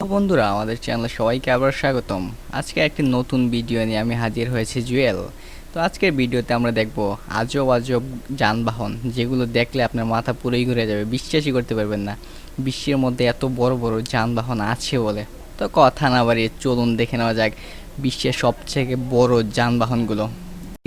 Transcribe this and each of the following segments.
তো বন্ধুরা, আমাদের চ্যানেলে সবাইকে আবার স্বাগতম। আজকে একটি নতুন ভিডিও নিয়ে আমি হাজির হয়েছি জুয়েল। তো আজকের ভিডিওতে আমরা দেখব আজব আজব যানবাহন, যেগুলো দেখলে আপনার মাথা পুরোই ঘুরে যাবে, বিশ্বাসই করতে পারবেন না বিশ্বের মধ্যে এত বড় বড় যানবাহন আছে বলে। তো কথা না বাড়িয়ে চলুন দেখে নেওয়া যাক বিশ্বের সবথেকে বড় যানবাহনগুলো।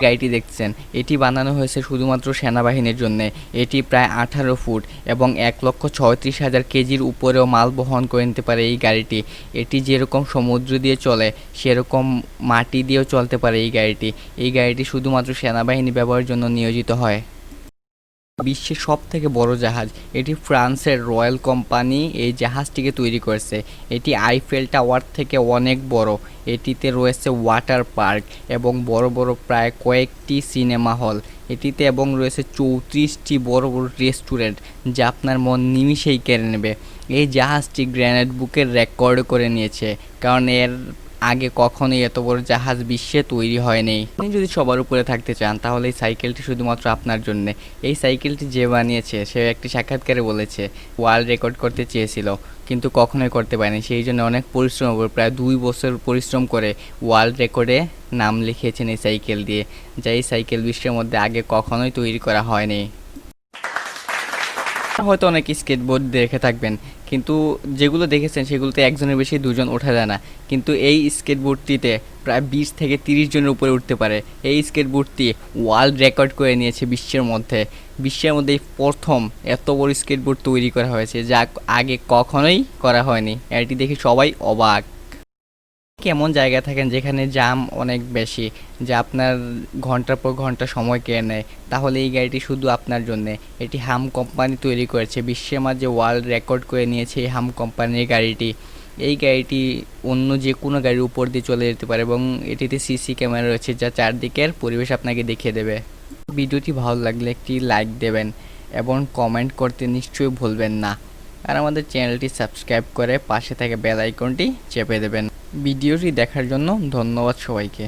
গাড়িটি দেখছেন, এটি বানানো হয়েছে শুধুমাত্র সেনাবাহিনীর জন্য। এটি প্রায় 18 ফুট এবং 1,36,000 কেজির উপরেও মাল বহন করে নিতে পারে এই গাড়িটি। এটি যেরকম সমুদ্র দিয়ে চলে সেরকম মাটি দিয়েও চলতে পারে এই গাড়িটি। এই গাড়িটি শুধুমাত্র সেনাবাহিনী ব্যবহারের জন্য নিয়োজিত হয়। বিশ্বের সবথেকে বড় জাহাজ, এটি ফ্রান্সের রয়্যাল কোম্পানি এই জাহাজটিকে তৈরি করেছে। এটি আইফেল টাওয়ার থেকে অনেক বড়। এটিতে রয়েছে ওয়াটার পার্ক এবং বড় বড় প্রায় কয়েকটি সিনেমা হল এটিতে, এবং রয়েছে 34টি বড় বড় রেস্টুরেন্ট, যা আপনার মন নিমিষেই কেড়ে নেবে। এই জাহাজটি গ্র্যানেট বুকের রেকর্ড করে নিয়েছে, কারণ এর আগে কখনোই এত বড় জাহাজ বিশ্বে তৈরি হয়নি। আপনি যদি সবার উপরে থাকতে চান তাহলে এই সাইকেলটি শুধুমাত্র আপনার জন্য। এই সাইকেলটি যে বানিয়েছে সে একটি সাক্ষাৎকারে বলেছে ওয়ার্ল্ড রেকর্ড করতে চেয়েছিল, কিন্তু কখনোই করতে পারেনি। সেই জন্য অনেক পরিশ্রম করে, প্রায় 2 বছর পরিশ্রম করে ওয়ার্ল্ড রেকর্ডে নাম লিখিয়েছেন এই সাইকেল দিয়ে, যা এই সাইকেল বিশ্বের মধ্যে আগে কখনোই তৈরি করা হয়নি। হয়তো অনেক স্কেটবোর্ড দেখে থাকবেন, কিন্তু যেগুলো দেখেছেন সেগুলোতে একজনের বেশি দুজন ওঠা যায় না, কিন্তু এই স্কেটবোর্ডটিতে প্রায় 20 থেকে 30 জনের উপরে উঠতে পারে। এই স্কেটবোর্ডটি ওয়ার্ল্ড রেকর্ড করে নিয়েছে বিশ্বের মধ্যে এই প্রথম এত বড় স্কেটবোর্ড তৈরি করা হয়েছে, যা আগে কখনোই করা হয়নি। এটি দেখে সবাই অবাক। কেমন জায়গায় থাকেন যেখানে জ্যাম অনেক বেশি, যা আপনার ঘন্টার পর ঘন্টা সময় কেড়ে নেয়, তাহলে এই গাড়িটি শুধু আপনার জন্যে। এটি হাম কোম্পানি তৈরি করেছে, বিশ্বের মাঝে ওয়ার্ল্ড রেকর্ড করে নিয়েছে এই হাম কোম্পানির গাড়িটি। এই গাড়িটি অন্য যে কোনো গাড়ির উপর দিয়ে চলে যেতে পারে এবং এটিতে সিসি ক্যামেরা রয়েছে, যা চারদিকের পরিবেশ আপনাকে দেখিয়ে দেবে। ভিডিওটি ভালো লাগলে একটি লাইক দেবেন এবং কমেন্ট করতে নিশ্চয়ই ভুলবেন না, আর আমাদের চ্যানেলটি সাবস্ক্রাইব করে পাশে থাকা বেল আইকনটি চেপে দেবেন। ভিডিওটি দেখার জন্য ধন্যবাদ সবাইকে।